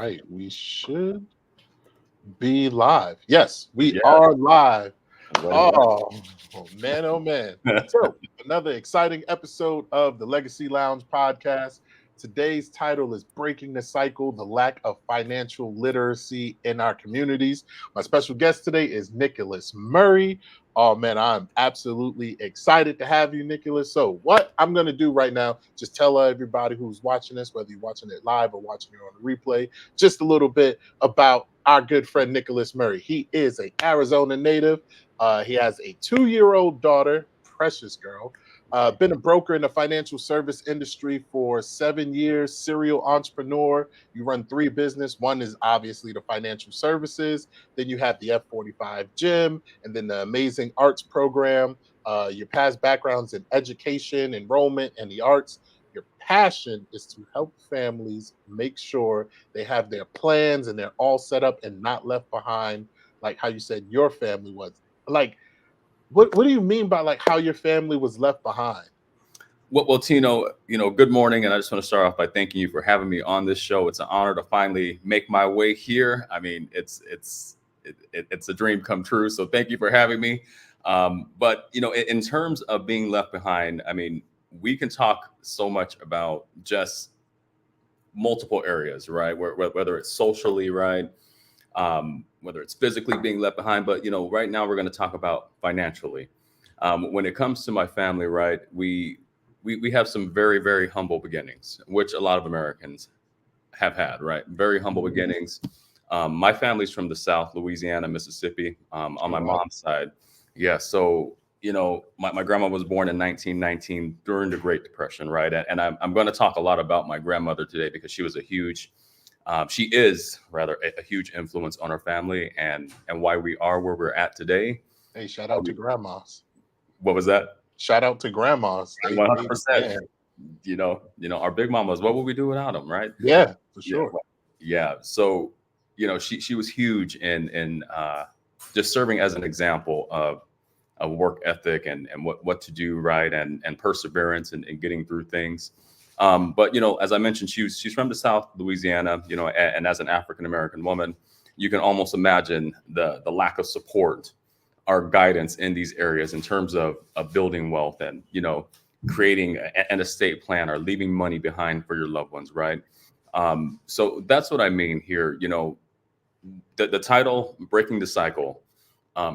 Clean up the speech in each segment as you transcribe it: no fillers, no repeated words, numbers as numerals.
right, we should be live. Yes, we Yeah, are live. I'm ready to rock. Oh, man, oh man. So, another exciting episode of the Legacy Lounge podcast. Today's title is Breaking the Cycle, the Lack of Financial Literacy in Our Communities. My special guest today is Nicholas Murray. Oh man, I'm absolutely excited to have you, Nicholas. So, what I'm going to do right now, just tell everybody who's watching this, whether you're watching it live or watching it on the replay, just a little bit about our good friend Nicholas Murray. He is an Arizona native. He has a 2-year-old daughter, precious girl. Been a broker in the financial service industry for 7 years, serial entrepreneur. You run 3 business. One is obviously the financial services. Then you have the F45 gym and then the amazing arts program. Your past backgrounds in education, enrollment, and the arts. Your passion is to help families make sure they have their plans and they're all set up and not left behind, like how you said your family was. Like, what do you mean by like how your family was left behind? Well, Tino, good morning, and I just want to start off by thanking you for having me on this show. It's an honor to finally make my way here. I mean, it's a dream come true. So thank you for having me. But in terms of being left behind, I mean, we can talk so much about just multiple areas, right? Whether it's socially, right, whether it's physically being left behind. But right now we're going to talk about financially. When it comes to my family, right, we have some very, very humble beginnings, which a lot of Americans have had, right? Very humble beginnings. My family's from the South, Louisiana, Mississippi, on Oh, my wow. mom's side. Yeah. So, my grandma was born in 1919 during the Great Depression, right? And I'm going to talk a lot about my grandmother today because she is rather a huge influence on our family and why we are where we're at today. Hey, shout out to grandmas. What was that? Shout out to grandmas. They 100%. man, Our big mamas, what would we do without them, right? yeah, for Yeah, sure. yeah. So, she was huge in just serving as an example of work ethic and what to do, right, and perseverance and getting through things. But as I mentioned, she's from the South, Louisiana, and as an African American woman, you can almost imagine the lack of support our guidance in these areas in terms of building wealth and creating an estate plan or leaving money behind for your loved ones, right? So that's what I mean here. The title "Breaking the Cycle,"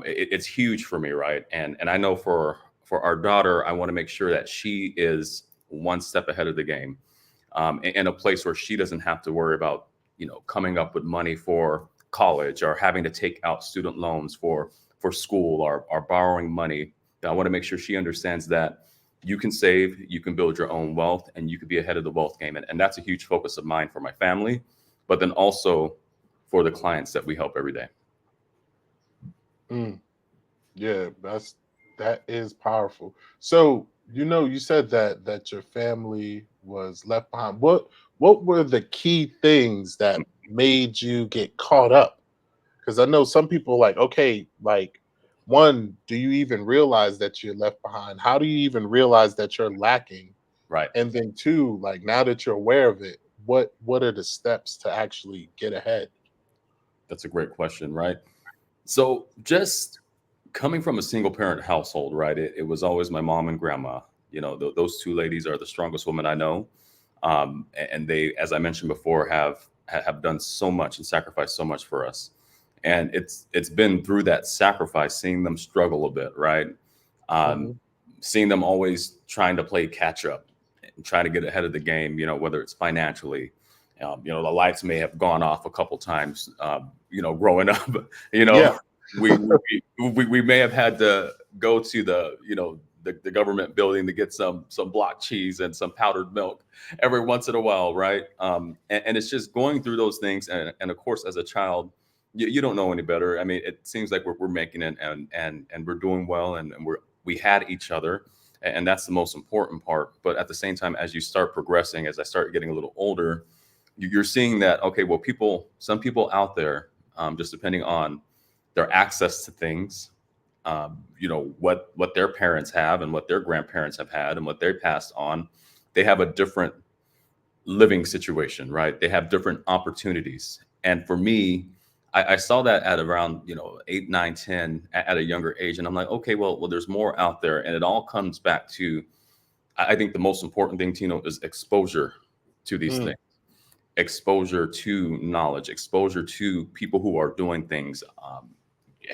it's huge for me, right? And I know for our daughter, I want to make sure that she is one step ahead of the game, in a place where she doesn't have to worry about coming up with money for college or having to take out student loans for school or borrowing money. I want to make sure she understands that you can save, you can build your own wealth, and you can be ahead of the wealth game. And that's a huge focus of mine for my family, but then also for the clients that we help every day. Mm, yeah, that is powerful. So, you said that your family was left behind. What were the key things that made you get caught up? Because I know some people like, okay, like one, do you even realize that you're left behind? How do you even realize that you're lacking? Right. And then two, like now that you're aware of it, what are the steps to actually get ahead? That's a great question, right? So just coming from a single parent household, right? It was always my mom and grandma. Those two ladies are the strongest women I know, and they, as I mentioned before, have done so much and sacrificed so much for us. And it's been through that sacrifice, seeing them struggle a bit, right? Um, Mhm. Seeing them always trying to play catch up and trying to get ahead of the game. Whether it's financially, the lights may have gone off a couple times. Growing up, you Yeah. know, we may have had to go to the government building to get some block cheese and some powdered milk every once in a while, right? And it's just going through those things, and of course, as a child, you don't know any better. I mean, it seems like we're making it, and we're doing well, and we had each other, and that's the most important part. But at the same time, as you start progressing, as I start getting a little older, you're seeing that, okay, well, some people out there, just depending on their access to things, what their parents have and what their grandparents have had and what they passed on, they have a different living situation, right? They have different opportunities. And for me, I saw that at around, 8, 9, 10 at a younger age. And I'm like, okay, well, there's more out there. And it all comes back to, I think the most important thing, Tino, is exposure to these Mm, things, exposure to knowledge, exposure to people who are doing things,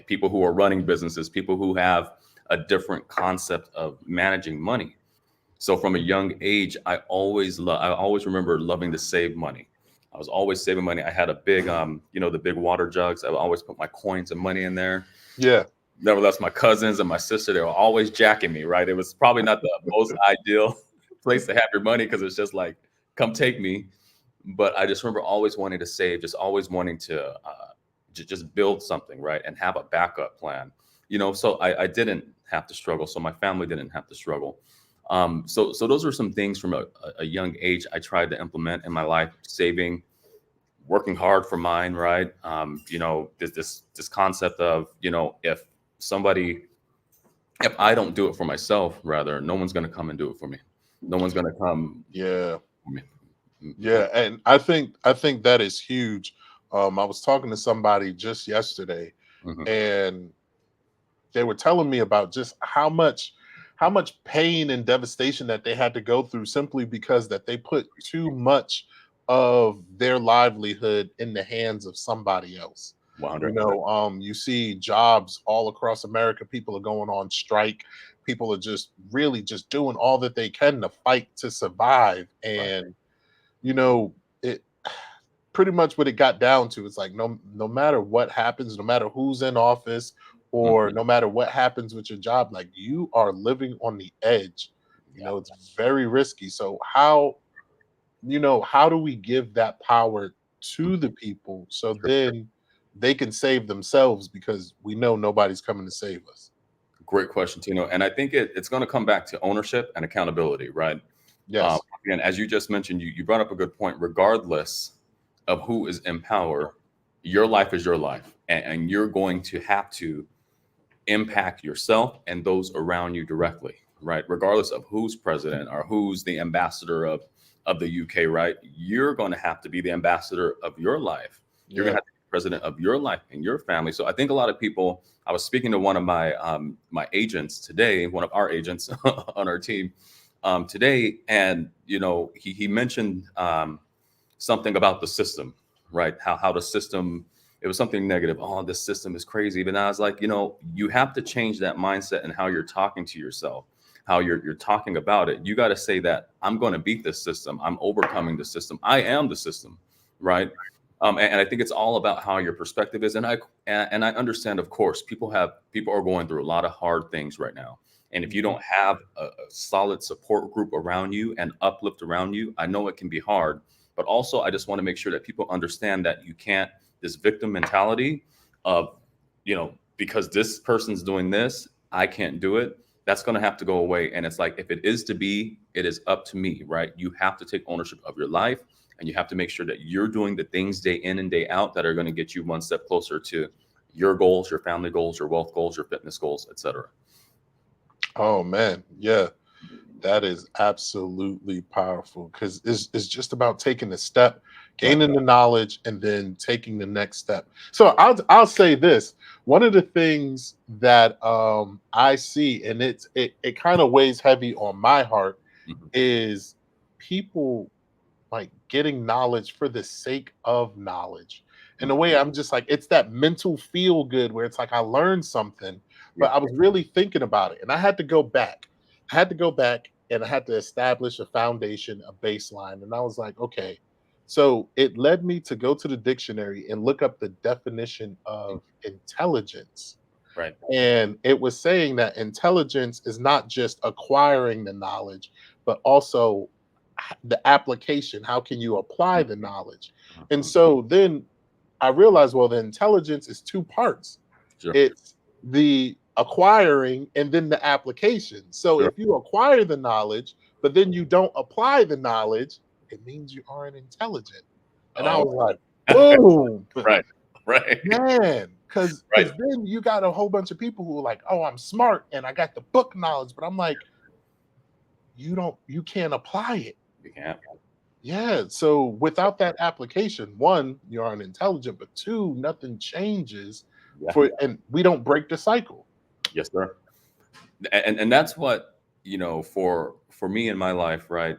people who are running businesses, people who have a different concept of managing money. So from a young age, I always remember loving to save money. I was always saving money. I had a big, the big water jugs. I would always put my coins and money in there. yeah. Nevertheless, my cousins and my sister, they were always jacking me, right? It was probably not the most ideal place to have your money because it's just like, come take me. But I just remember always wanting to save, just always wanting to just build something, right? And have a backup plan. So I didn't have to struggle. So my family didn't have to struggle. So those are some things from a young age I tried to implement in my life, saving, working hard for mine, right? This concept of, somebody, if I don't do it for myself, rather, no one's going to come and do it for me. No one's going to come Yeah. for me. Yeah. And I think that is huge. I was talking to somebody just yesterday, Mhm. and they were telling me about just how much pain and devastation that they had to go through simply because that they put too much of their livelihood in the hands of somebody else. You 100%. know, you see jobs all across America. People are going on strike. People are just really just doing all that they can to fight to survive. Right. And it pretty much what it got down to. It's like no matter what happens, no matter who's in office, or Mhm. no matter what happens with your job, like you are living on the edge. Yeah. It's very risky. So how do we give that power to the people so Sure. then they can save themselves, because we know nobody's coming to save us. Great question, Tino. And I think it's going to come back to ownership and accountability, right? Yes. Again, as you just mentioned, you brought up a good point. Regardless of who is in power, your life is your life, and you're going to have to impact yourself and those around you directly, right? Regardless of who's president or who's the ambassador of the UK, right? You're going to have to be the ambassador of your life. You're going to Yeah. have to be the president of your life and your family. So I think a lot of people. I was speaking to one of my agents today, one of our agents on our team today, and he mentioned something about the system, right? How the system, it was something negative. Oh, this system is crazy. But I was like, you have to change that mindset and how you're talking to yourself, how you're talking about it. You got to say that I'm going to beat this system. I'm overcoming the system. I am the system, right? And I think it's all about how your perspective is. And I understand, of course, people are going through a lot of hard things right now. And if you Mhm. don't have a solid support group around you and uplift around you, I know it can be hard. But also, I just want to make sure that people understand that you can't, this victim mentality of, because this person's doing this, I can't do it. That's going to have to go away. And it's like, if it is to be, it is up to me, right? You have to take ownership of your life, and you have to make sure that you're doing the things day in and day out that are going to get you one step closer to your goals, your family goals, your wealth goals, your fitness goals, etc. Oh man, yeah. That is absolutely powerful, because it's just about taking the step, Right. gaining the knowledge, and then taking the next step. So I'll say this. One of the things that I see, and it kind of weighs heavy on my heart, Mhm. is people like getting knowledge for the sake of knowledge. In a way, Mhm. I'm just like, it's that mental feel good where it's like I learned something, but Yeah. I was really thinking about it. And I had to go back. I had to go back and I had to establish a foundation, a baseline. And I was like, okay. So it led me to go to the dictionary and look up the definition Mm. of intelligence. Right. And it was saying that intelligence is not just acquiring the knowledge, but also the application. How can you apply the knowledge? And Mhm. so then I realized, well, the intelligence is two parts. Sure. It's the acquiring and then the application. So Sure. if you acquire the knowledge, but then you don't apply the knowledge, it means you aren't intelligent. And I Oh, was like, boom, right. Right. man. Cause Right. then you got a whole bunch of people who are like, oh, I'm smart and I got the book knowledge, but I'm like, you can't apply it. You can't. Yeah. So without that application, one, you're unintelligent, but two, nothing changes Yeah. and we don't break the cycle. Yes, sir. And that's what, for me in my life, right?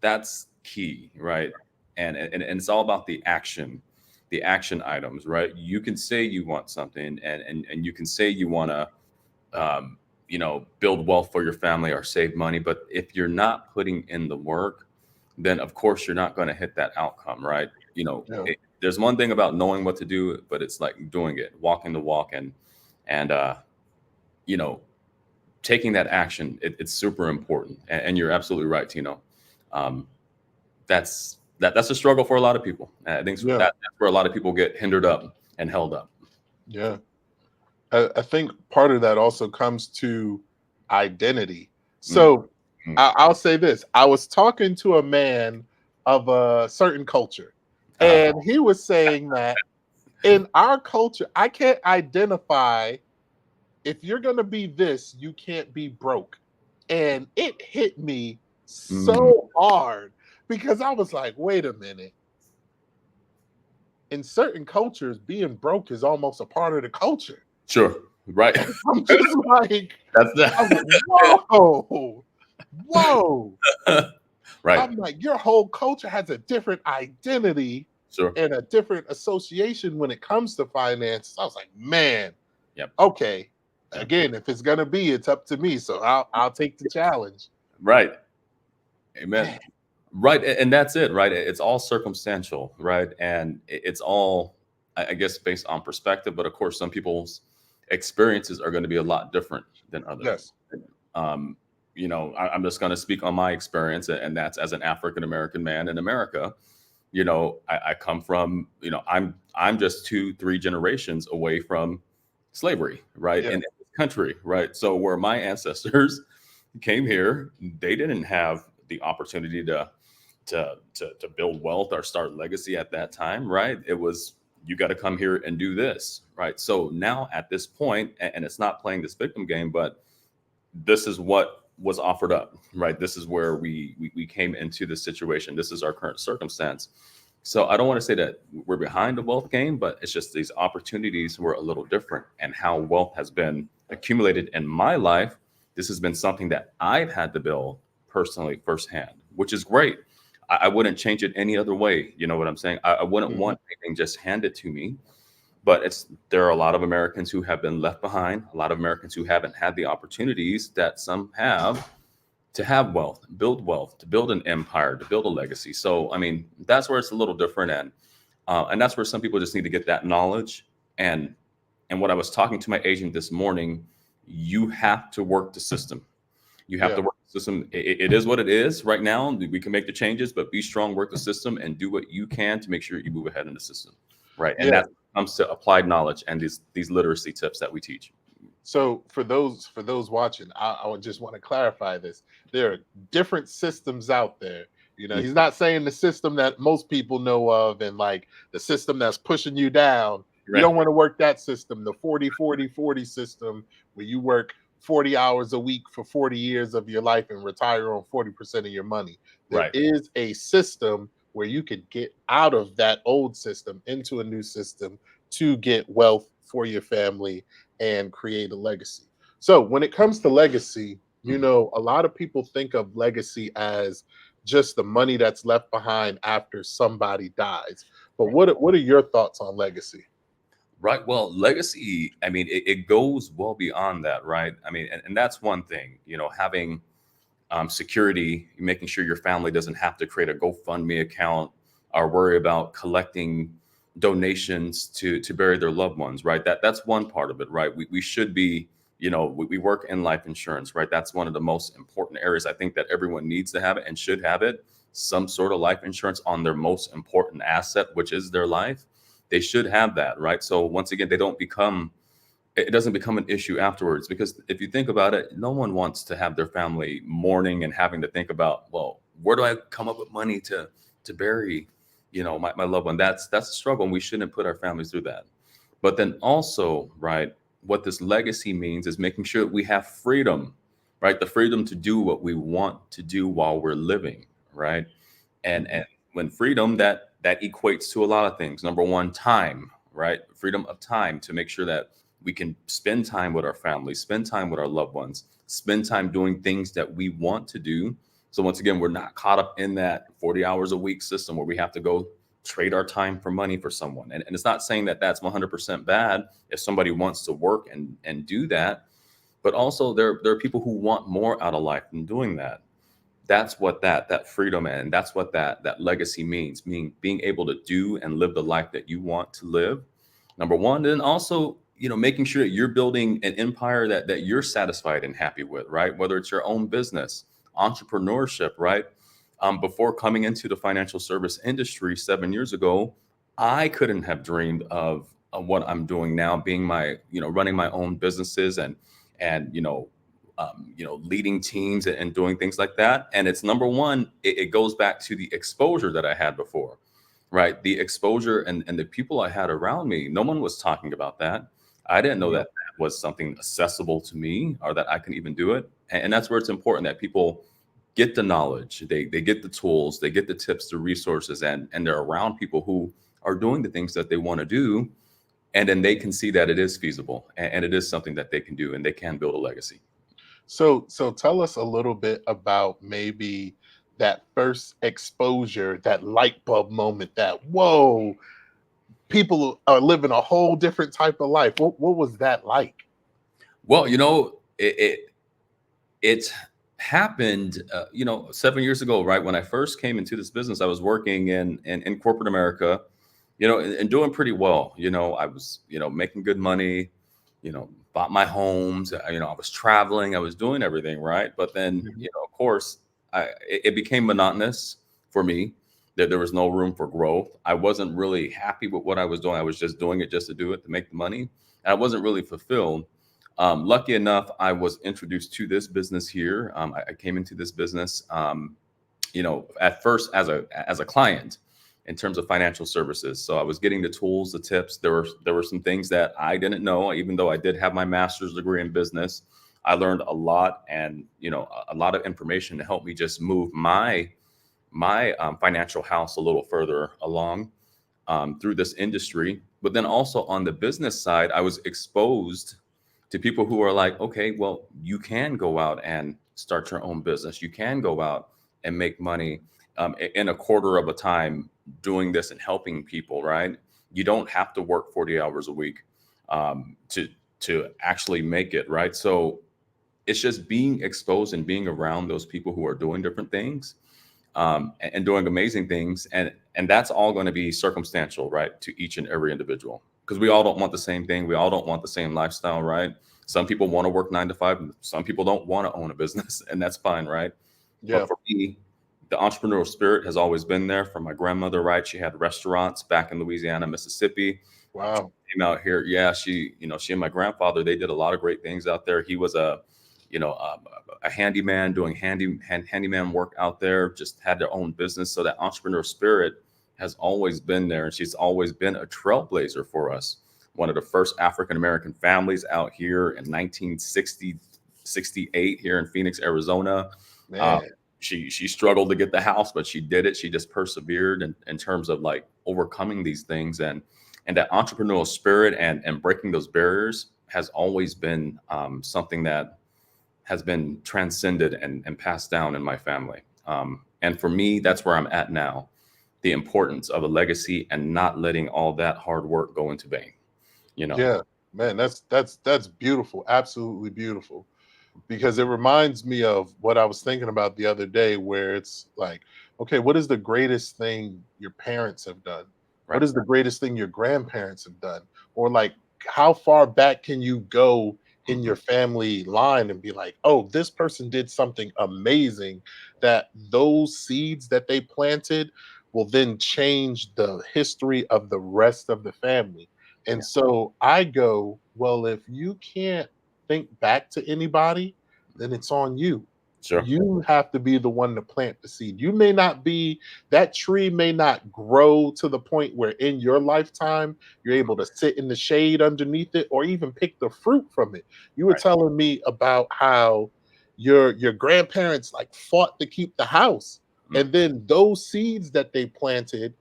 That's key, right? And it's all about the action items, right? You can say you want something, and you can say you want to, build wealth for your family or save money, but if you're not putting in the work, then of course you're not going to hit that outcome, right? Yeah. There's one thing about knowing what to do, but it's like doing it, walking the walk, and you know taking that action. It's super important, and you're absolutely right, Tino. Um, that's a struggle for a lot of people. I think Yeah. that's where a lot of people get hindered up and held up. Yeah. I think part of that also comes to identity. Mm, So mm, I'll say this. I was talking to a man of a certain culture, uh, and he was saying that in our culture, I can't identify if you're going to be this, you can't be broke. And it hit me mm, so hard because I was like, wait a minute. In certain cultures, being broke is almost a part of the culture. sure, right. I'm just like, That's I'm like, the whoa, whoa. right. I'm like, your whole culture has a different identity Sure. and a different association when it comes to finance. I was like, man, Yep. okay. Yeah. Again, if it's gonna be, it's up to me. So I'll take the challenge. Right. Amen. Man, Right, and that's it, right? It's all circumstantial, right? And it's all, I guess, based on perspective. But of course, some people's experiences are going to be a lot different than others. yes. Um, I'm just going to speak on my experience, and that's as an African American man in America. I come from, I'm just 2, 3 generations away from slavery, right? Yeah. In this country, right? So where my ancestors came here, they didn't have the opportunity to build wealth or start legacy at that time, right? It was, you got to come here and do this, right? So now at this point, and it's not playing this victim game, but this is what was offered up, right? This is where we came into this situation. This is our current circumstance. So I don't want to say that we're behind the wealth game, but it's just these opportunities were a little different, and how wealth has been accumulated in my life. This has been something that I've had to build personally firsthand, which is great. I wouldn't change it any other way. You know what I'm saying? I wouldn't Mhm. want anything just handed to me. But there are a lot of Americans who have been left behind, a lot of Americans who haven't had the opportunities that some have to have wealth, to build an empire, to build a legacy. So, I mean, that's where it's a little different, and that's where some people just need to get that knowledge. And what I was talking to my agent this morning, you have to work the system. You have Yeah. to work the system. It is what it is right now. We can make the changes, but be strong, work the system, and do what you can to make sure you move ahead in the system, right? And Yeah. that comes to applied knowledge and these literacy tips that we teach. So for those watching, I would just want to clarify this. There are different systems out there. Mm, He's not saying the system that most people know of and like the system that's pushing you down. You right, don't want to work that system, the 40-40-40 system, where you work 40 hours a week for 40 years of your life and retire on 40% of your money. There right, is a system where you could get out of that old system into a new system to get wealth for your family and create a legacy. So when it comes to legacy, mhm. a lot of people think of legacy as just the money that's left behind after somebody dies. But Right. what are your thoughts on legacy? Right. Well, legacy, I mean, it goes well beyond that, right? I mean, and that's one thing, having security, making sure your family doesn't have to create a GoFundMe account or worry about collecting donations to bury their loved ones, right? That's one part of it, right? We should be, we work in life insurance, right? That's one of the most important areas. I think that everyone needs to have it and should have it. Some sort of life insurance on their most important asset, which is their life. They should have that, right? So once again, it doesn't become an issue afterwards, because if you think about it, no one wants to have their family mourning and having to think about, well, where do I come up with money to bury my loved one. That's a struggle, and we shouldn't put our families through that. But then also, right, what this legacy means is making sure that we have freedom, right? The freedom to do what we want to do while we're living, right? And when freedom, that equates to a lot of things. Number one, time, right? Freedom of time to make sure that we can spend time with our family, spend time with our loved ones, spend time doing things that we want to do. So once again, we're not caught up in that 40 hours a week system where we have to go trade our time for money for someone. And it's not saying that that's 100% bad if somebody wants to work and do that, but also there are people who want more out of life than doing that. That's what that freedom, and that's what that legacy means, being able to do and live the life that you want to live, number one. Then also, making sure that you're building an empire that you're satisfied and happy with, right? Whether it's your own business, entrepreneurship, right? Before coming into the financial service industry 7 years ago, I couldn't have dreamed of what I'm doing now, being running my own businesses and leading teams and doing things like that. And it's number one, it goes back to the exposure that I had before, right? The exposure and the people I had around me. No one was talking about that. I didn't know Yeah. that that was something accessible to me or that I can even do it. And that's where it's important that people get the knowledge, they get the tools, they get the tips, the resources, and they're around people who are doing the things that they want to do. And then they can see that it is feasible and it is something that they can do and they can build a legacy. So tell us a little bit about maybe that first exposure, that light bulb moment, that whoa, people are living a whole different type of life. What was that like? Well, it happened 7 years ago, right? When I first came into this business, I was working in corporate America, and doing pretty well. I was making good money, bought my homes. I was traveling, I was doing everything right. But then, Mhm. of course, it became monotonous for me. That there was no room for growth. I wasn't really happy with what I was doing. I was just doing it just to do it, to make the money, and I wasn't really fulfilled. Lucky enough, I was introduced to this business here. I came into this business, at first as a client in terms of financial services. So I was getting the tools, the tips. There were some things that I didn't know, even though I did have my master's degree in business. I learned a lot, and a lot of information to help me just move my financial house a little further along through this industry. But then also on the business side, I was exposed to people who are like, okay, well, you can go out and start your own business. You can go out and make money in a quarter of a time doing this and helping people, right? You don't have to work 40 hours a week to actually make it, right? So it's just being exposed and being around those people who are doing different things and doing amazing things, and that's all going to be circumstantial, right, to each and every individual, because we all don't want the same thing, we all don't want the same lifestyle, right? Some people want to work 9 to 5, and some people don't want to own a business, and that's fine, right? But Yeah. for me, the entrepreneurial spirit has always been there. From my grandmother, right? She had restaurants back in Louisiana, Mississippi. She Wow. came out here. Yeah, she and my grandfather, they did a lot of great things out there. He was a handyman doing handyman work out there. Just had their own business. So that entrepreneur spirit has always been there, and she's always been a trailblazer for us. One of the first African American families out here in 1960, 68 here in Phoenix, Arizona. Uh, Man. she struggled to get the house, but she did it. She just persevered in terms of like overcoming these things, and that entrepreneurial spirit and breaking those barriers has always been something that has been transcended and passed down in my family. And for me, that's where I'm at now. The importance of a legacy and not letting all that hard work go into vain. You know, Yeah. Man, that's beautiful. Absolutely beautiful. Because it reminds me of what I was thinking about the other day, where it's like, okay, what is the greatest thing your parents have done? What right? is the greatest thing your grandparents have done? Or like, how far back can you go in Mhm. your family line and be like, oh, this person did something amazing, that those seeds that they planted will then change the history of the rest of the family. And Yeah, so I go, well, if you can't think back to anybody, then it's on you. sure. You have to be the one to plant the seed. You may not be, that tree may not grow to the point where in your lifetime you're able to sit in the shade underneath it or even pick the fruit from it. You were Right. telling me about how your grandparents like fought to keep the house. And then those seeds that they planted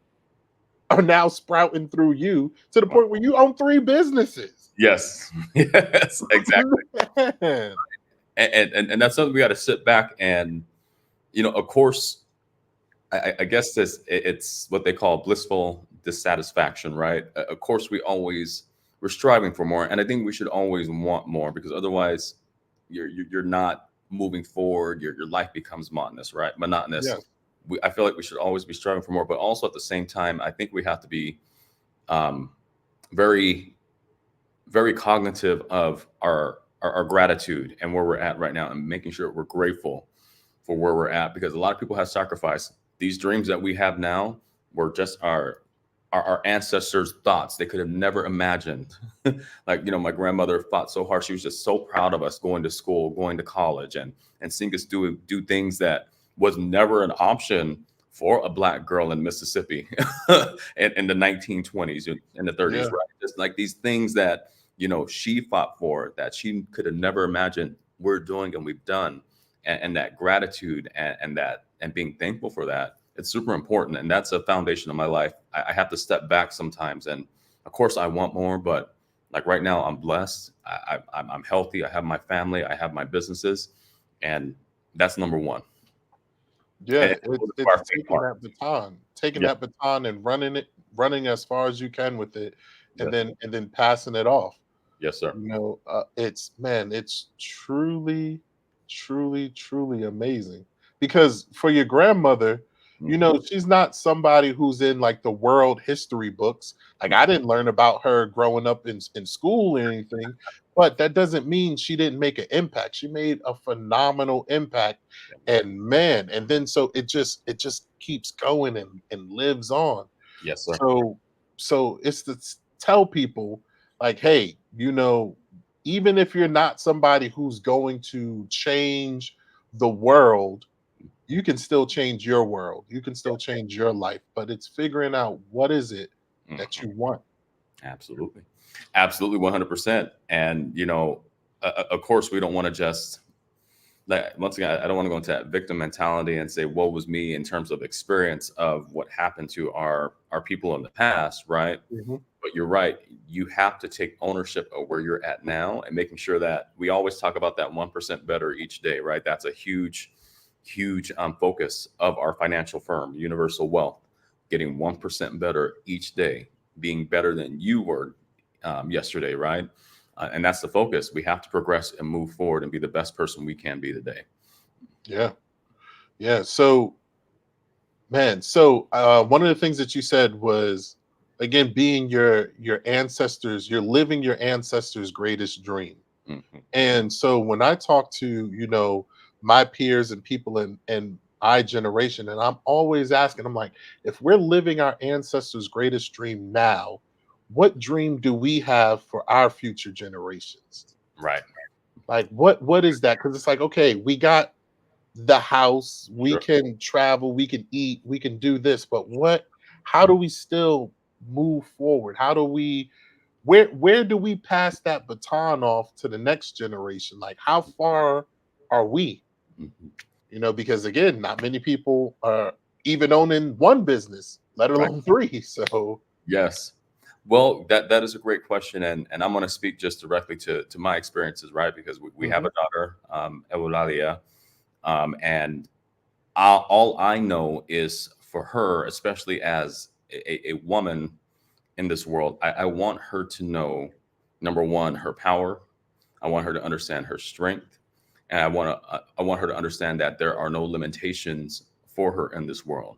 are now sprouting through you to the point where you own 3 businesses. Yes. Yes, exactly. Man. And that's something we got to sit back and, of course, I guess it's what they call blissful dissatisfaction, right? Of course, we're striving for more, and I think we should always want more, because otherwise, you're not moving forward. Your life becomes monotonous, right? Monotonous. Yeah. I feel like we should always be striving for more, but also at the same time, I think we have to be um, very, very cognitive of our gratitude and where we're at right now, and making sure we're grateful for where we're at, because a lot of people have sacrificed. These dreams that we have now were just our ancestors' thoughts. They could have never imagined. Like, my grandmother fought so hard. She was just so proud of us going to school, going to college, and seeing us do things that was never an option for a Black girl in Mississippi in the 1920s and the 30s, Yeah. right? Just like these things that, she fought for, that she could have never imagined we're doing and we've done. And that gratitude and being thankful for that, it's super important. And that's a foundation of my life. I have to step back sometimes. And of course I want more, but like right now I'm blessed. I'm healthy. I have my family. I have my businesses. And that's number one. Yeah, And it's taking Yeah. that baton and running as far as you can with it, and Yes. then passing it off. Yes, sir. It's truly, truly, truly amazing. Because for your grandmother, Mhm. she's not somebody who's in like the world history books. Like, I didn't learn about her growing up in school or anything, but that doesn't mean she didn't make an impact. She made a phenomenal impact, and man, and then so it just keeps going and lives on. Yes, sir. So it's to tell people, like, hey, even if you're not somebody who's going to change the world, you can still change your world. You can still change your life, but it's figuring out what is it that Mhm. you want. Absolutely. Absolutely, 100%. And, of course, we don't want to just, like, once again, I don't want to go into that victim mentality and say, woe was me, in terms of experience of what happened to our people in the past, right? Mhm. But you're right. You have to take ownership of where you're at now, and making sure that we always talk about that 1% better each day, right? That's a huge, huge focus of our financial firm, Universal Wealth, getting 1% better each day, being better than you were yesterday, right? And that's the focus. We have to progress and move forward and be the best person we can be today. Yeah. Yeah. So, man, so one of the things that you said was, again, being your ancestors, you're living your ancestors' greatest dream. Mhm. And so when I talk to, my peers and people in my generation, and I'm always asking, I'm like, if we're living our ancestors' greatest dream now, what dream do we have for our future generations? Right. Like, what is that? Because it's like, okay, we got the house, we Sure. can travel, we can eat, we can do this, but how do we still move forward? How do we where do we pass that baton off to the next generation? Like, how far are we? Mhm. Because again, not many people are even owning one business, let Right. alone 3. So Yes. Well, that is a great question, and I'm going to speak just directly to my experiences, right? Because we have mhm, a daughter, Eulalia, and all I know is, for her, especially as a woman in this world, I want her to know, number one, her power. I want her to understand her strength, and I want her to understand that there are no limitations for her in this world.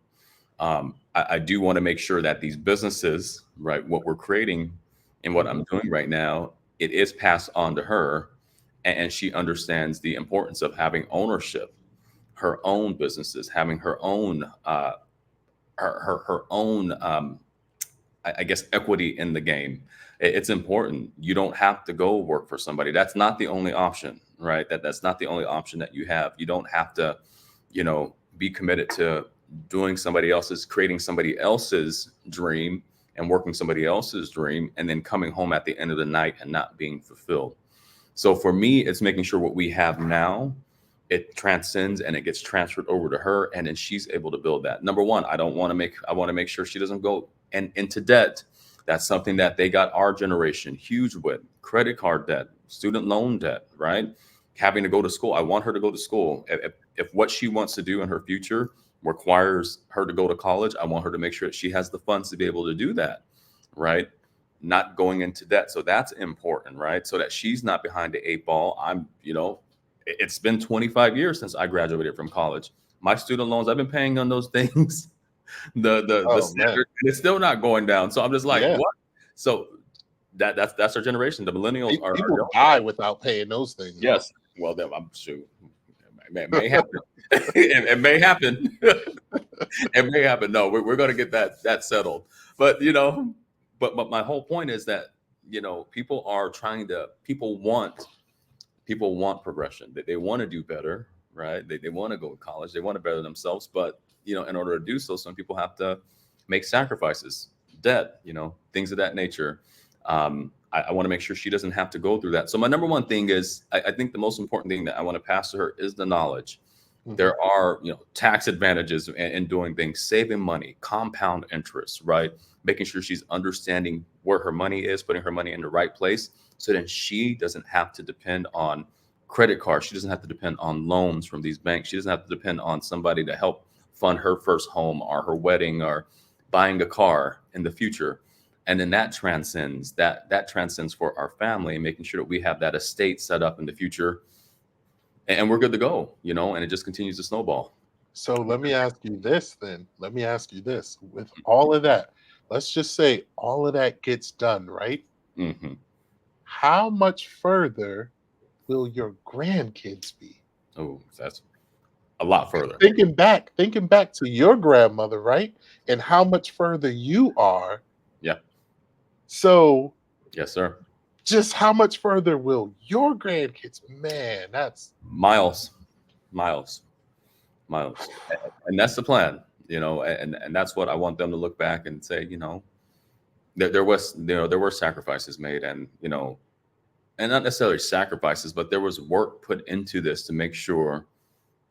I do want to make sure that these businesses, right, what we're creating and what mhm, I'm doing right now, it is passed on to her, and she understands the importance of having ownership, her own businesses, having her own her own I guess equity in the game. It's important. You don't have to go work for somebody. That's not the only option, right? That's not the only option that you have. You don't have to, be committed to doing somebody else's, creating somebody else's dream and working somebody else's dream, and then coming home at the end of the night and not being fulfilled. So for me, it's making sure what we have now it transcends and it gets transferred over to her, and then she's able to build that. Number one, I want to make sure she doesn't go into debt. That's something that they got our generation huge with: credit card debt, student loan debt, right? Having to go to school. I want her to go to school. If what she wants to do in her future requires her to go to college, I want her to make sure that she has the funds to be able to do that, right? Not going into debt. So that's important, right? So that she's not behind the eight ball. It's been 25 years since I graduated from college. My student loans, I've been paying on those things, the standard, and it's still not going down. So I'm just like, what? So that's our generation. The millennials are people die without paying those things. Yes. Well, then I'm sure it may happen. It may happen. It may happen. No, we're going to get that settled. But but my whole point is that people want progression. They want to do better, right? They want to go to college. They want to better themselves. But in order to do so, some people have to make sacrifices, debt, things of that nature. I want to make sure she doesn't have to go through that. So my number one thing is, I think the most important thing that I want to pass to her is the knowledge. Mm-hmm. There are, tax advantages in doing things, saving money, compound interest, right? Making sure she's understanding where her money is, putting her money in the right place. So then she doesn't have to depend on credit cards. She doesn't have to depend on loans from these banks. She doesn't have to depend on somebody to help fund her first home or her wedding or buying a car in the future. And then that transcends for our family, making sure that we have that estate set up in the future, and we're good to go, and it just continues to snowball. So let me ask you this then. With all of that, let's just say all of that gets done, right? Mm-hmm. How much further will your grandkids be? Oh, that's a lot further. Thinking back to your grandmother, right? And how much further you are. Yeah. So, yes, sir. Just how much further will your grandkids? Man, that's miles. And that's the plan, and that's what I want them to look back and say, there were sacrifices made, and and not necessarily sacrifices, but there was work put into this to make sure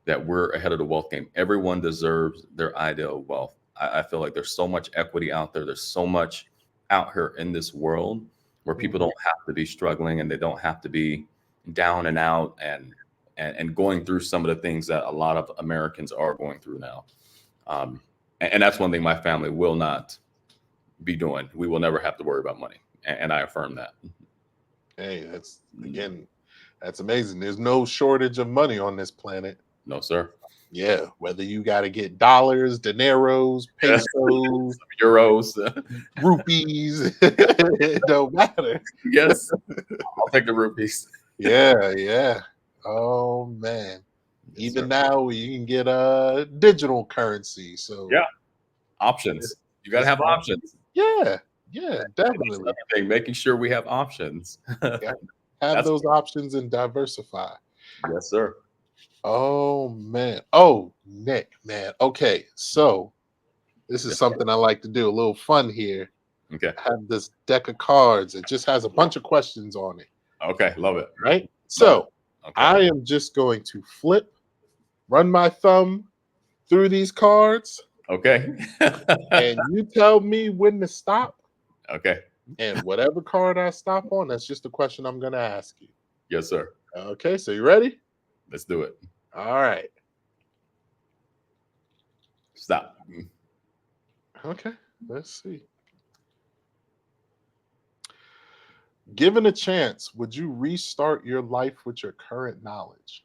that we're ahead of the wealth game. Everyone deserves their ideal wealth. I feel like there's so much equity out there. There's so much out here in this world where people don't have to be struggling, and they don't have to be down and out and going through some of the things that a lot of Americans are going through now. And that's one thing my family will not be doing. We will never have to worry about money. And I affirm that. Hey, that's amazing. There's no shortage of money on this planet. No, sir. Yeah, whether you got to get dollars, dineros, pesos, euros, rupees, it don't matter. Yes, I'll take the rupees. Yeah. Oh man, yes, even now you can get a digital currency. So yeah, options. You got to have options. Yeah, definitely. Making sure we have options. Have those options and diversify. Yes, sir. Oh man. Oh, Nick, man. Okay, so this is something I like to do. A little fun here. Okay. I have this deck of cards. It just has a bunch of questions on it. Okay, love it. Right. So I am just going to run my thumb through these cards. Okay. And you tell me when to stop. Okay. And whatever card I stop on, that's just the question I'm going to ask you. Yes, sir. Okay, so you ready? Let's do it. All right. Stop. Okay, let's see. Given a chance, would you restart your life with your current knowledge?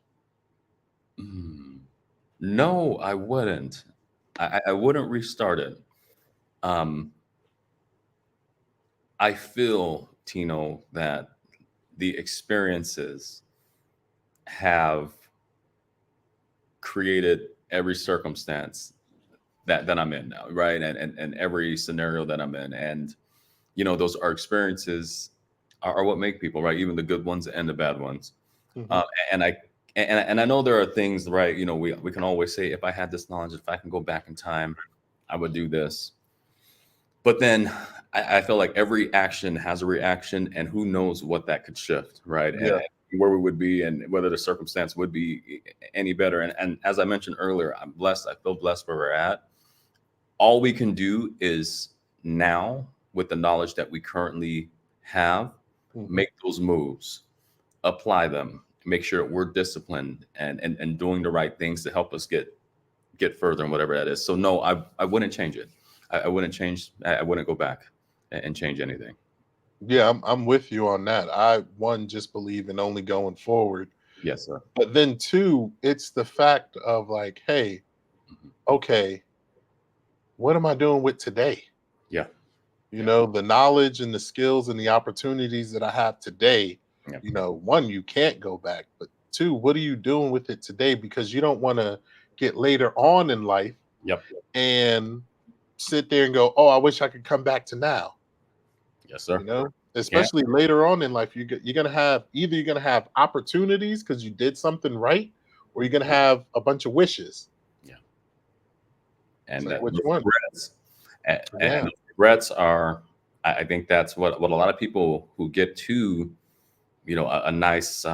No, I wouldn't. I wouldn't restart it. I feel, Tino, that the experiences have created every circumstance that I'm in now, right? And every scenario that I'm in. And, those are experiences are what make people, right? Even the good ones and the bad ones. Mm-hmm. And I know there are things, right? We can always say, if I had this knowledge, if I can go back in time, I would do this. But then I feel like every action has a reaction, and who knows what that could shift, right? Yeah. where we would be and whether the circumstance would be any better. And as I mentioned earlier, I'm blessed. I feel blessed where we're at. All we can do is now, with the knowledge that we currently have, make those moves, apply them, make sure we're disciplined and doing the right things to help us get further and whatever that is. So no, I wouldn't change it. I wouldn't change. I wouldn't go back and change anything. Yeah, I'm with you on that. I one just believe in only going forward, Yes, sir. but then two, it's the fact of like, hey, Mhm. okay, what am I doing with today? Yeah. You know, the knowledge and the skills and the opportunities that I have today, Yeah. you know, one, you can't go back, but two, what are you doing with it today? Because you don't want to get later on in life Yep. and sit there and go, oh, I wish I could come back to now. Yes, sir. You know, You can't. especially later on in life, you're gonna have either you're gonna have opportunities because you did something right, or you're gonna have a bunch of wishes. Yeah. It's And like which those one? regrets, and Yeah. those regrets are, I think that's what a lot of people who get to, a nice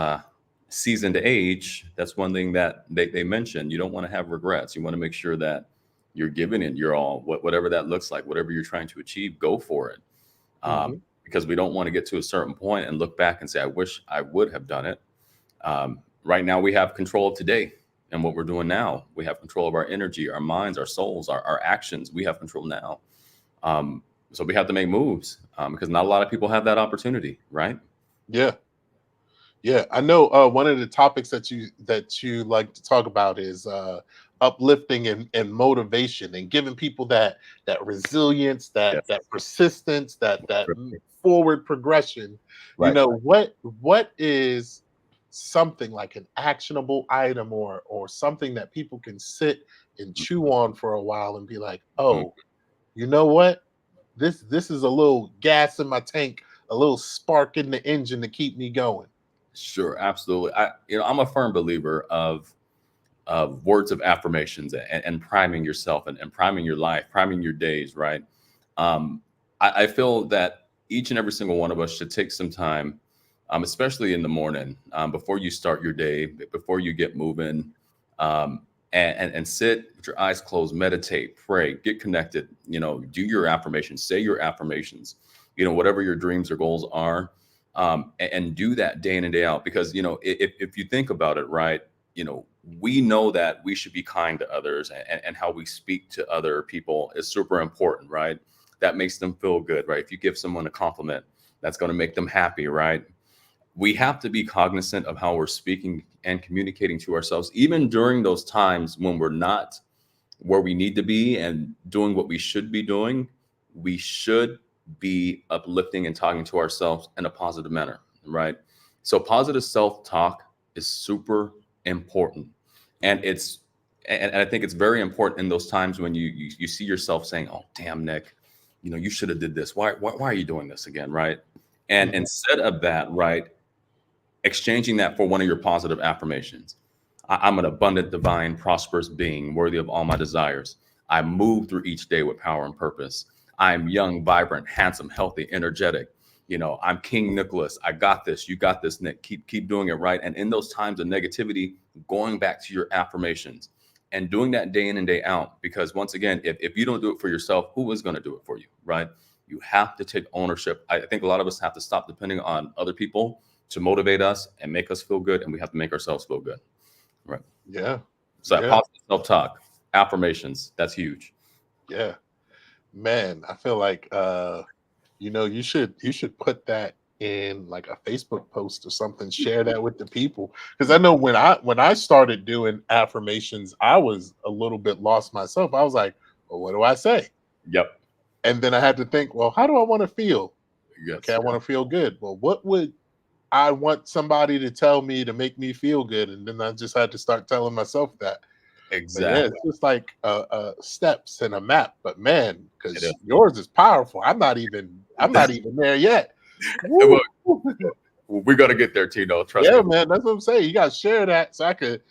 seasoned age. That's one thing that they mention. You don't want to have regrets. You want to make sure that you're giving it your all, whatever that looks like, whatever you're trying to achieve, go for it. Hmm. Because we don't want to get to a certain point and look back and say, I wish I would have done it. Right now, we have control of today and what we're doing now. We have control of our energy, our minds, our souls, our actions. We have control now. So we have to make moves because not a lot of people have that opportunity, right? Yeah. Yeah. I know one of the topics that you like to talk about is uplifting and motivation and giving people that resilience, that Yes. persistence, that forward progression. You Right. know, what is something like an actionable item or something that people can sit and chew on for a while and be like, Mhm. oh, you know what? This is a little gas in my tank, a little spark in the engine to keep me going. Sure, absolutely. I'm a firm believer of words of affirmations and priming yourself and priming your life, priming your days, right? I feel that each and every single one of us should take some time, especially in the morning, before you start your day, before you get moving, and sit with your eyes closed, meditate, pray, get connected, do your affirmations, say your affirmations, whatever your dreams or goals are, and do that day in and day out. Because, if you think about it, right, we know that we should be kind to others and how we speak to other people is super important, right? That makes them feel good, right? If you give someone a compliment, that's going to make them happy, right? We have to be cognizant of how we're speaking and communicating to ourselves, even during those times when we're not where we need to be and doing what we should be doing. We should be uplifting and talking to ourselves in a positive manner, right? So positive self-talk is super important. And I think it's very important in those times when you see yourself saying, oh damn, Nick, you should have did this. Why are you doing this again? Right. And Mhm. instead of that, right, exchanging that for one of your positive affirmations. I'm an abundant, divine, prosperous being, worthy of all my desires. I move through each day with power and purpose. I'm young, vibrant, handsome, healthy, energetic. I'm King Nicholas. I got this. You got this, Nick. Keep doing it right. And in those times of negativity, going back to your affirmations and doing that day in and day out. Because once again, if you don't do it for yourself, who is going to do it for you, right? You have to take ownership. I think a lot of us have to stop depending on other people to motivate us and make us feel good, and we have to make ourselves feel good, right? Yeah. So that Yeah. positive self-talk, affirmations, that's huge. Yeah. Man, I feel like you should put that in like a Facebook post or something, share that with the people. Because I know when I started doing affirmations, I was a little bit lost myself. I was like, well, what do I say? Yep. And then I had to think, well, how do I want to feel? Yes, Okay, I sir. want to feel good. Well, what would I want somebody to tell me to make me feel good? And then I just had to start telling myself that. But yeah, Exactly. it's just like steps and a map. But man, It is. because yours is powerful. I'm not even there yet. Well, Woo! we're gonna get there, Tino. Trust me. Yeah, man, that's what I'm saying. You gotta share that so I could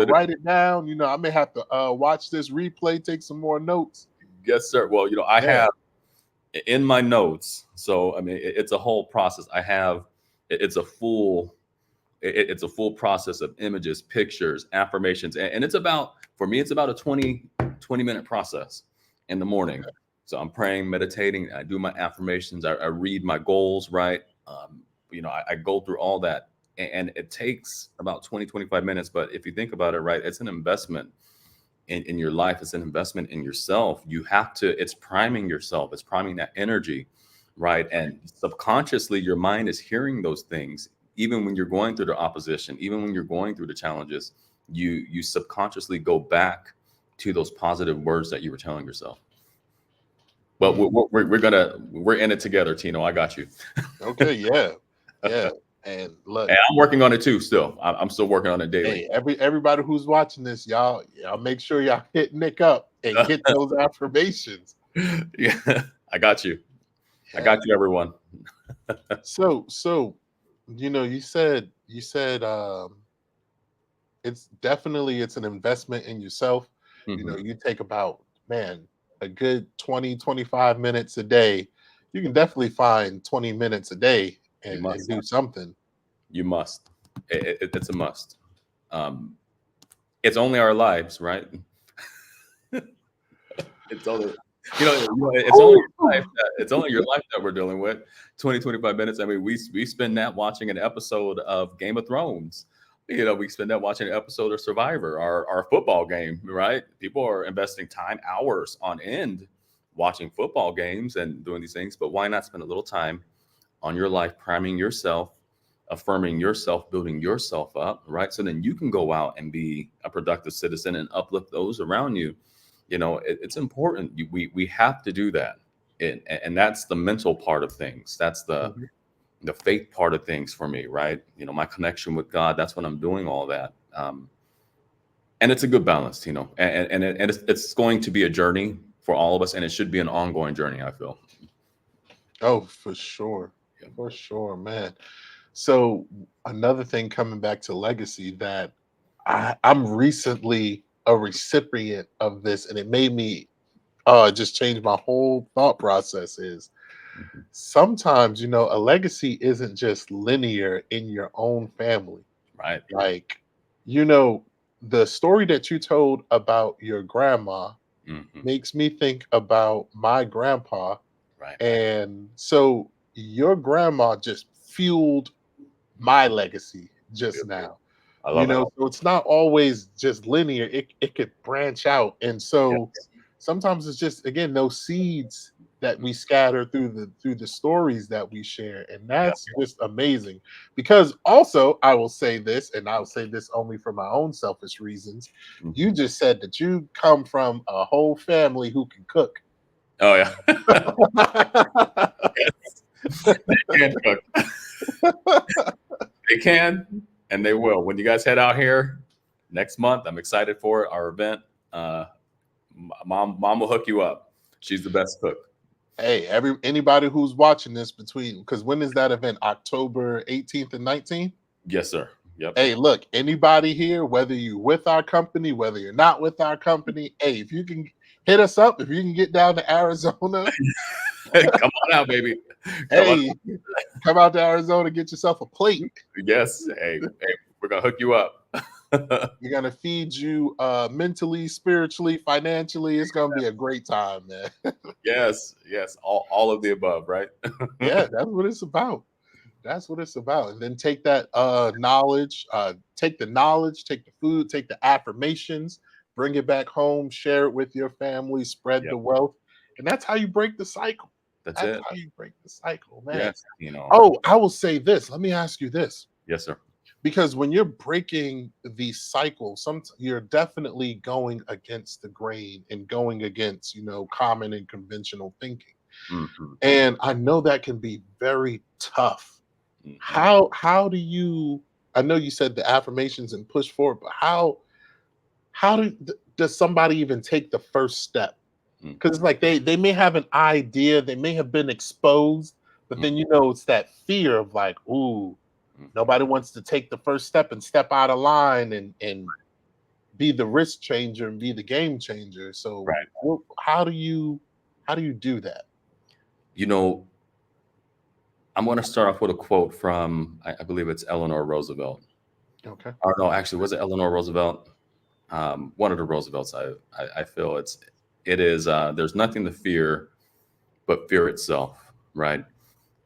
write it down. I may have to watch this replay, take some more notes. Yes, sir. Well, I Yeah. have in my notes. So I mean, it's a whole process. I have it's a full It's a full process of images, pictures, affirmations. And it's about, for me, it's about a 20-minute process in the morning. So I'm praying, meditating, I do my affirmations, I read my goals, right? I go through all that. And it takes about 20-25 minutes. But if you think about it, right, it's an investment in your life. It's an investment in yourself. You have to, it's priming yourself. It's priming that energy, right? And subconsciously, your mind is hearing those things. Even when you're going through the opposition, even when you're going through the challenges, you subconsciously go back to those positive words that you were telling yourself. But we're in it together, Tino. I got you. Okay, yeah. And look, and I'm working on it too. Still, I'm still working on it daily. Hey, everybody who's watching this, y'all make sure y'all hit Nick up and get those affirmations. Yeah, I got you. Yeah. I got you, everyone. So you said it's an investment in yourself. Mm-hmm. You take about, a good 20-25 minutes a day. You can definitely find 20 minutes a day and do something. You must. It's a must. It's only our lives, right? It's only it's only your life that we're dealing with. 20-25 minutes. I mean, we spend that watching an episode of Game of Thrones. We spend that watching an episode of Survivor, our football game, right? People are investing time, hours on end, watching football games and doing these things. But why not spend a little time on your life, priming yourself, affirming yourself, building yourself up, right? So then you can go out and be a productive citizen and uplift those around you. It's important. We have to do that. And that's the mental part of things. That's the faith part of things for me, right? My connection with God, that's when I'm doing all that. And it's a good balance, and it's going to be a journey for all of us, and it should be an ongoing journey, I feel. Oh, for sure. Yeah. For sure, man. So another thing, coming back to legacy, that I'm recently a recipient of this, and it made me just change my whole thought process, is sometimes, a legacy isn't just linear in your own family. Right. Like, the story that you told about your grandma makes me think about my grandpa. Right. And so your grandma just fueled my legacy just now. I love it. So it's not always just linear. It could branch out. And so sometimes it's just, again, those seeds that we scatter through the stories that we share. And that's just amazing. Because also, I will say this, and I'll say this only for my own selfish reasons. You just said that you come from a whole family who can cook. Oh yeah. They can cook. They can, and they will. When you guys head out here next month, I'm excited for it. Our event. Mom will hook you up. She's the best cook. Hey, anybody who's watching this, because when is that event? October 18th and 19th? Yes, sir. Yep. Hey, look, anybody here, whether you're with our company, whether you're not with our company, hey, if you can hit us up, if you can get down to Arizona. Come on out, baby. Come out to Arizona, get yourself a plate. Yes. Hey, we're going to hook you up. We're going to feed you mentally, spiritually, financially. It's going to be a great time, man. Yes. All of the above, right? Yeah, that's what it's about. That's what it's about. And then take that knowledge, take the knowledge, take the food, take the affirmations, bring it back home, share it with your family, spread the wealth. And that's how you break the cycle. That's how you break the cycle, man. Yes, Oh, I will say this. Let me ask you this. Yes, sir. Because when you're breaking the cycle, you're definitely going against the grain and going against, common and conventional thinking. And I know that can be very tough. How do you, I know you said the affirmations and push forward, but how does somebody even take the first step? Because it's like they may have an idea, they may have been exposed, but then it's that fear of like, ooh, nobody wants to take the first step and step out of line and be the risk changer and be the game changer. So how do you do that? I'm going to start off with a quote from, I believe it's Eleanor Roosevelt. Okay. Or no, actually, was it Eleanor Roosevelt? One of the Roosevelts. I feel it is. There's nothing to fear but fear itself, right?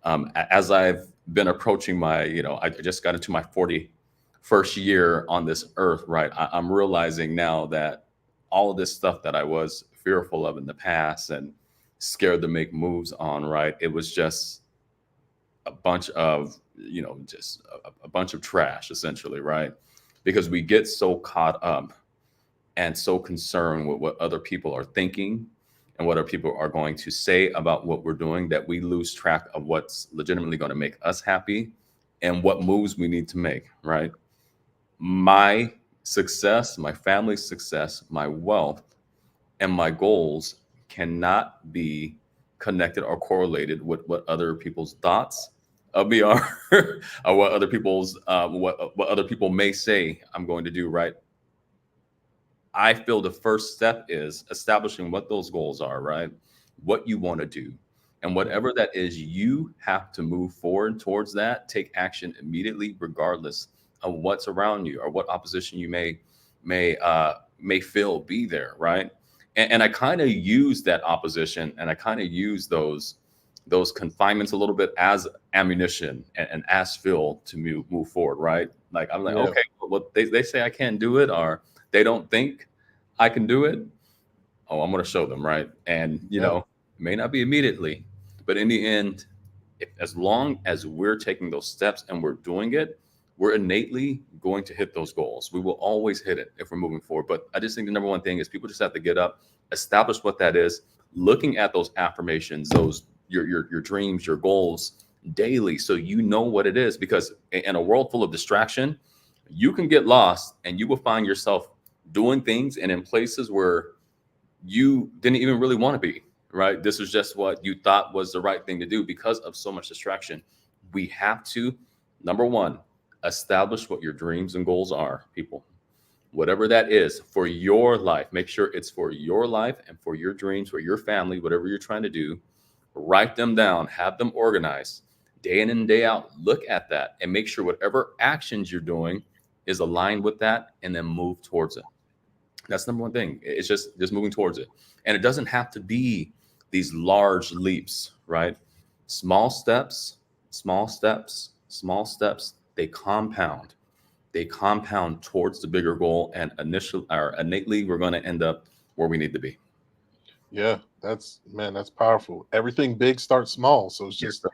As I've been approaching my, I just got into my 41st year on this earth, right? I'm realizing now that all of this stuff that I was fearful of in the past and scared to make moves on, right? It was just a bunch of, just a bunch of trash, essentially, right? Because we get so caught up and so concerned with what other people are thinking and what other people are going to say about what we're doing that we lose track of what's legitimately going to make us happy and what moves we need to make, right? My success, my family's success, my wealth, and my goals cannot be connected or correlated with what other people's thoughts of me are or what other people's what other people may say I'm going to do, right? I feel the first step is establishing what those goals are, right? What you want to do. And whatever that is, you have to move forward towards that, take action immediately, regardless of what's around you or what opposition you may feel be there, right? And I kind of use that opposition and I kind of use those confinements a little bit as ammunition and as fuel to move forward, right? Like I'm like, Yeah. okay, well, they say I can't do it, or they don't think I can do it. Oh, I'm going to show them, right? And Yeah. it may not be immediately, but in the end, as long as we're taking those steps and we're doing it, we're innately going to hit those goals. We will always hit it if we're moving forward. But I just think the number one thing is people just have to get up, establish what that is, looking at those affirmations, those your dreams, your goals daily, so you know what it is. Because in a world full of distraction, you can get lost and you will find yourself doing things and in places where you didn't even really want to be, right? This is just what you thought was the right thing to do because of so much distraction. We have to, number one, establish what your dreams and goals are, people. Whatever that is for your life, make sure it's for your life and for your dreams, for your family, whatever you're trying to do. Write them down, have them organized day in and day out. Look at that and make sure whatever actions you're doing is aligned with that and then move towards it. That's number one thing. It's just moving towards it. And it doesn't have to be these large leaps, right? Small steps, small steps, small steps, they compound. They compound towards the bigger goal. And initially or innately, we're going to end up where we need to be. Yeah. That's powerful. Everything big starts small. So it's Yes, just sir.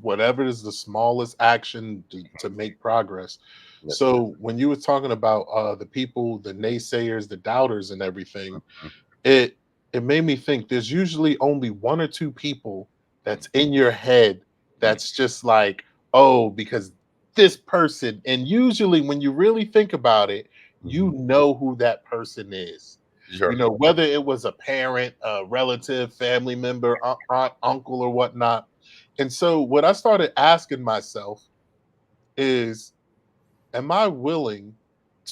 whatever is the smallest action to make progress. Yes, sir. So when you were talking about the people, the naysayers, the doubters, and everything, Mhm. it it made me think there's usually only one or two people that's in your head Mhm. that's just like, oh, because this person, and usually when you really think about it, you Mhm. know who that person is. You Sure. know, whether it was a parent, a relative, family member, aunt, uncle, or whatnot. And so what I started asking myself is, am I willing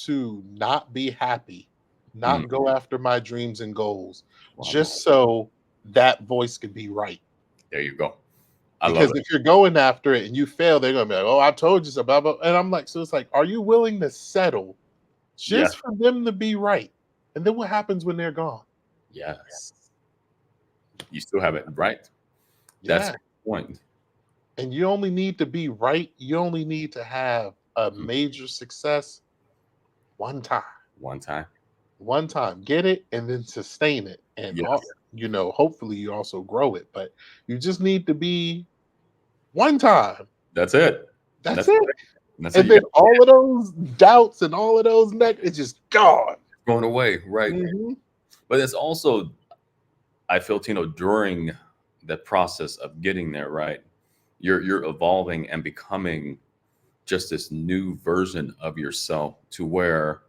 to not be happy, Mhm. not go after my dreams and goals, Wow. just so that voice could be right? There you go. I love Because it. if you're going after it and you fail, they're gonna be like, "Oh, I told you so." Blah, blah. And I'm like, so it's like, are you willing to settle Yeah. just for them to be right? And then what happens when they're gone? Yes. You still have it right. That's Yeah. the point. And you only need to be right. You only need to have a Mhm. major success one time. One time. One time, get it and then sustain it. And Yes. hopefully you also grow it. But you just need to be one time. That's it. And That's that's the it. thing. And that's it. And You then got all of those doubts and all of those it's just gone. going away, right? Mhm. But it's also, I feel, during the process of getting there, right? You're evolving and becoming just this new version of yourself to where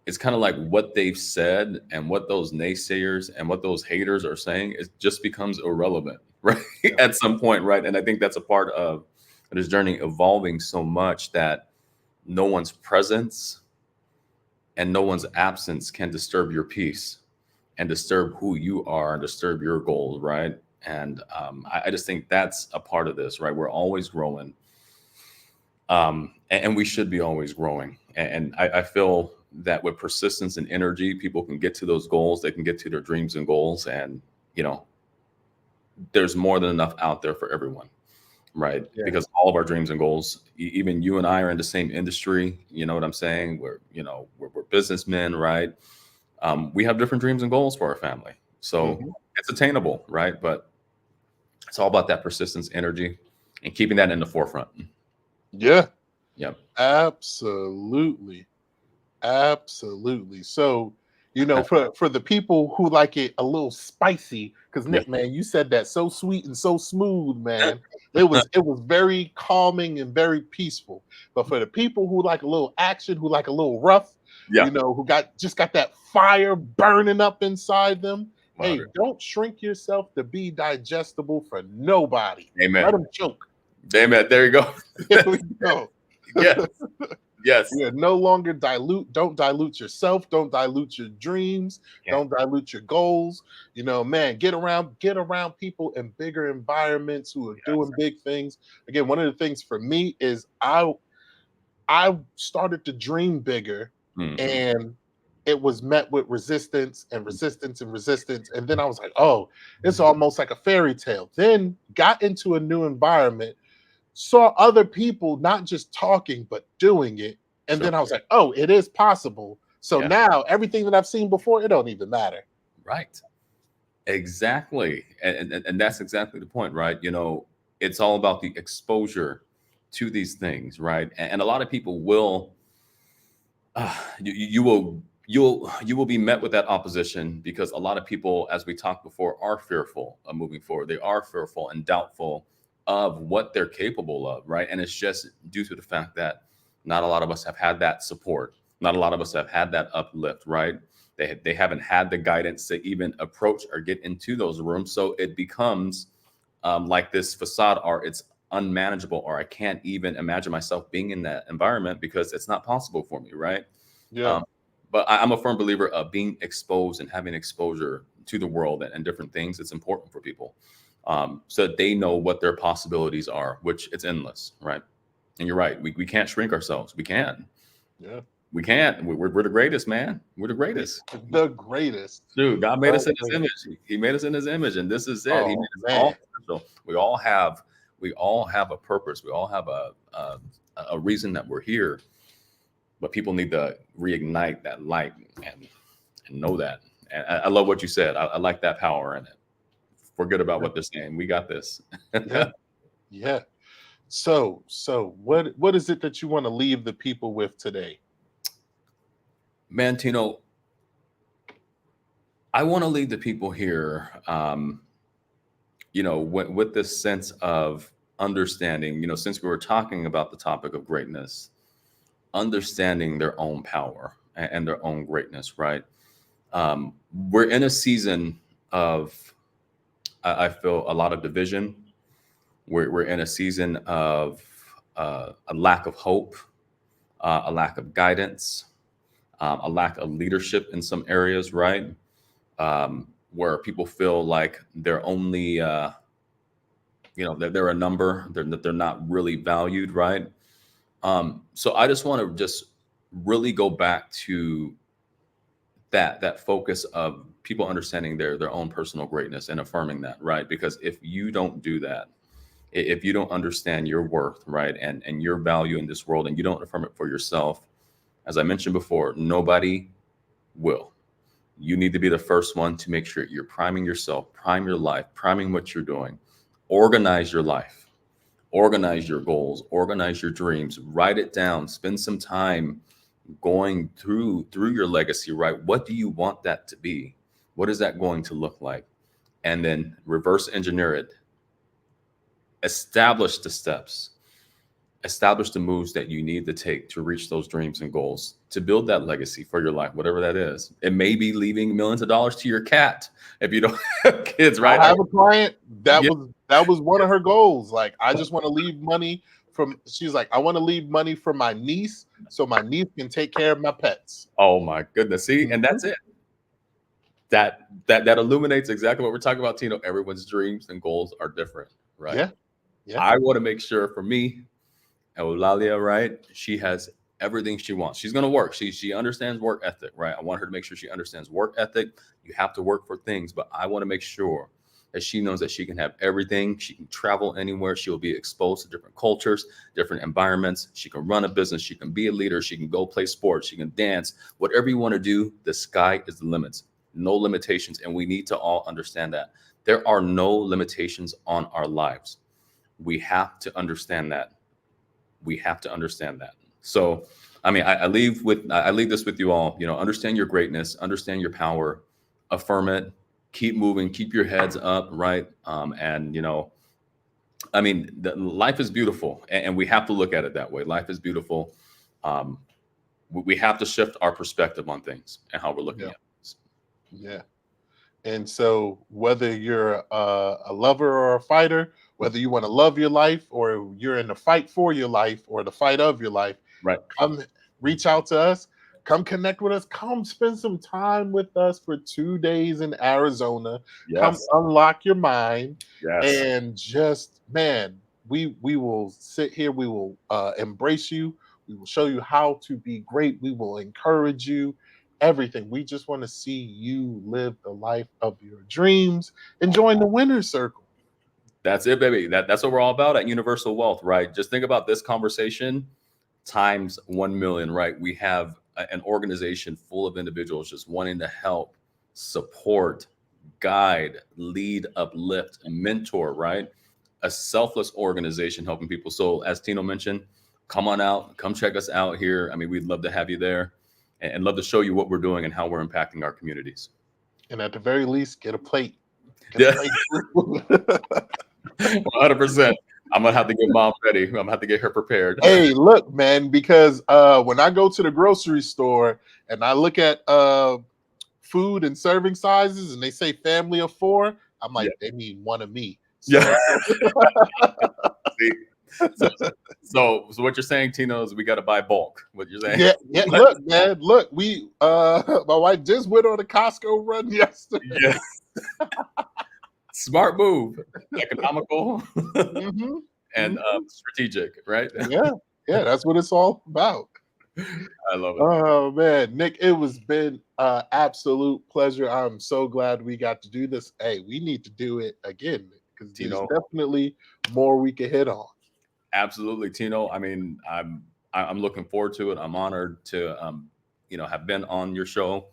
it's kind of like what they've said and what those naysayers and what those haters are saying, it just becomes irrelevant, right? Yeah. At some point, right? And I think that's a part of this journey evolving so much that no one's presence and no one's absence can disturb your peace and disturb who you are and disturb your goals, right? And I just think that's a part of this, right? We're always growing. and we should be always growing. And I feel that with persistence and energy, people can get to those goals. They can get to their dreams and goals. And, you know, there's more than enough out there for everyone, right? Yeah. Because all of our dreams and goals, even you and I are in the same industry. You know what I'm saying? We're businessmen, right? We have different dreams and goals for our family. So it's attainable, right? But it's all about that persistence, energy, and keeping that in the forefront. Yeah. Yep. Absolutely. Absolutely. So, you know, for the people who like it a little spicy, because Nick, man, you said that so sweet and so smooth, man. It was very calming and very peaceful. But for the people who like a little action, who like a little rough, you know, who got that fire burning up inside them, hey, don't shrink yourself to be digestible for nobody. Amen. Let them choke. Amen. There you go. There we go. Yes. Yes. Yeah, no longer don't dilute yourself, don't dilute your dreams, don't dilute your goals. You know, man, get around people in bigger environments who are doing big things. Again, one of the things for me is I started to dream bigger, and it was met with resistance and resistance and resistance. And then I was like, oh, it's almost like a fairy tale. Then got into a new environment, saw other people not just talking but doing it, and then I was like, oh, it is possible. So now everything that I've seen before, it don't even matter. Right. Exactly. And that's exactly the point, right? You know, it's all about the exposure to these things, right? And a lot of people will you will be met with that opposition, because a lot of people, as we talked before, are fearful of moving forward. They are fearful and doubtful of what they're capable of, right? And it's just due to the fact that not a lot of us have had that support. Not a lot of us have had that uplift, right? They haven't had the guidance to even approach or get into those rooms. So it becomes like this facade, or it's unmanageable, or I can't even imagine myself being in that environment because it's not possible for me, right? Yeah. But I'm a firm believer of being exposed and having exposure to the world and different things. It's important for people, so that they know what their possibilities are, which it's endless, right? And you're right. We can't shrink ourselves. We can. Yeah. We can't. We're the greatest, man. We're the greatest. The greatest. Dude, God made us in His image. He made us in His image, and this is it. Oh, He made us man. all special. We all have a purpose. We all have a reason that we're here. But people need to reignite that light and know that. And I love what you said. I like that power in it. Forget about what they're saying. We got this. Yeah. So what is it that you want to leave the people with today? Man, Tino, I want to leave the people here, you know, with this sense of understanding, you know, since we were talking about the topic of greatness, understanding their own power and their own greatness, right? We're in a season of, I feel, a lot of division. We're in a season of a lack of hope, a lack of guidance, a lack of leadership in some areas, right? Where people feel like they're only, you know, they're a number, they're not really valued, right? So I just want to just really go back to that focus of people understanding their own personal greatness and affirming that, right? Because if you don't do that, if you don't understand your worth, right, and your value in this world, and you don't affirm it for yourself, as I mentioned before, nobody will. You need to be the first one to make sure you're priming yourself, prime your life, priming what you're doing, organize your life, organize your goals, organize your dreams, write it down, spend some time going through your legacy, right? What do you want that to be? What is that going to look like? And then reverse engineer it. Establish the steps, establish the moves that you need to take to reach those dreams and goals, to build that legacy for your life, whatever that is. It may be leaving millions of dollars to your cat if you don't have kids, right? I have a client that was one of her goals. Like, I just want to leave money she's like, I want to leave money for my niece so my niece can take care of my pets. Oh my goodness. See, and that's it. That illuminates exactly what we're talking about, Tino. Everyone's dreams and goals are different, right? Yeah. I want to make sure for me, Eulalia, right? She has everything she wants. She's going to work. She understands work ethic, right? I want her to make sure she understands work ethic. You have to work for things, but I want to make sure that she knows that she can have everything. She can travel anywhere. She will be exposed to different cultures, different environments. She can run a business. She can be a leader. She can go play sports. She can dance. Whatever you want to do, the sky is the limits. No limitations. And we need to all understand that. There are no limitations on our lives. We have to understand that. We have to understand that. So, I mean, I leave this with you all. You know, understand your greatness, understand your power, affirm it, keep moving, keep your heads up, right? And you know, I mean, life is beautiful, and we have to look at it that way. Life is beautiful. Um, we have to shift our perspective on things and how we're looking Yeah. at things. Yeah. And so, whether you're a lover or a fighter, whether you want to love your life or you're in the fight for your life or the fight of your life, Right. come reach out to us. Come connect with us. Come spend some time with us for 2 days in Arizona. Come Yes. unlock your mind Yes. and just, man, we will sit here. We will embrace you. We will show you how to be great. We will encourage you. Everything. We just want to see you live the life of your dreams and join the winner's circle. That's it, baby. That's what we're all about at Universal Wealth, right? Just think about this conversation times 1 million, right? We have an organization full of individuals just wanting to help, support, guide, lead, uplift, mentor, right? A selfless organization helping people. So, as Tino mentioned, come on out, come check us out here. I mean, we'd love to have you there and love to show you what we're doing and how we're impacting our communities. And at the very least, get a plate. Get a Yeah, plate. 100%. I'm gonna have to get mom ready. I'm gonna have to get her prepared. Hey, look, man, because when I go to the grocery store and I look at food and serving sizes and they say family of 4, I'm Yeah. like, they mean one of me. So Yeah. See? So what you're saying, Tino, is we got to buy bulk. What you're saying? yeah, look, man, look, we my wife just went on a Costco run yesterday. Yeah. Smart move, economical Mhm, and mhm. strategic, right? Yeah, yeah, that's what it's all about. I love it. Oh man, Nick, it was been an absolute pleasure. I'm so glad we got to do this. Hey, we need to do it again because there's Tino, definitely more we could hit on. absolutely, Tino. I mean, I'm looking forward to it. I'm honored to have been on your show,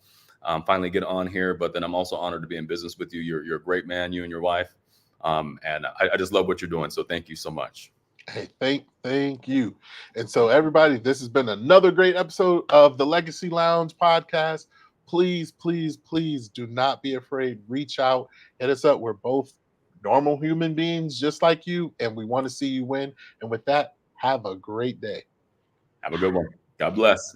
finally get on here. But then I'm also honored to be in business with you. You're a great man, you and your wife, and I just love what you're doing. So thank you so much. Hey, thank you. And so everybody, this has been another great episode of the Legacy Lounge podcast. Please, please, please do not be afraid. Reach out, hit us up. We're both normal human beings just like you, and we want to see you win. And with that, have a great day. Have a good one. God bless.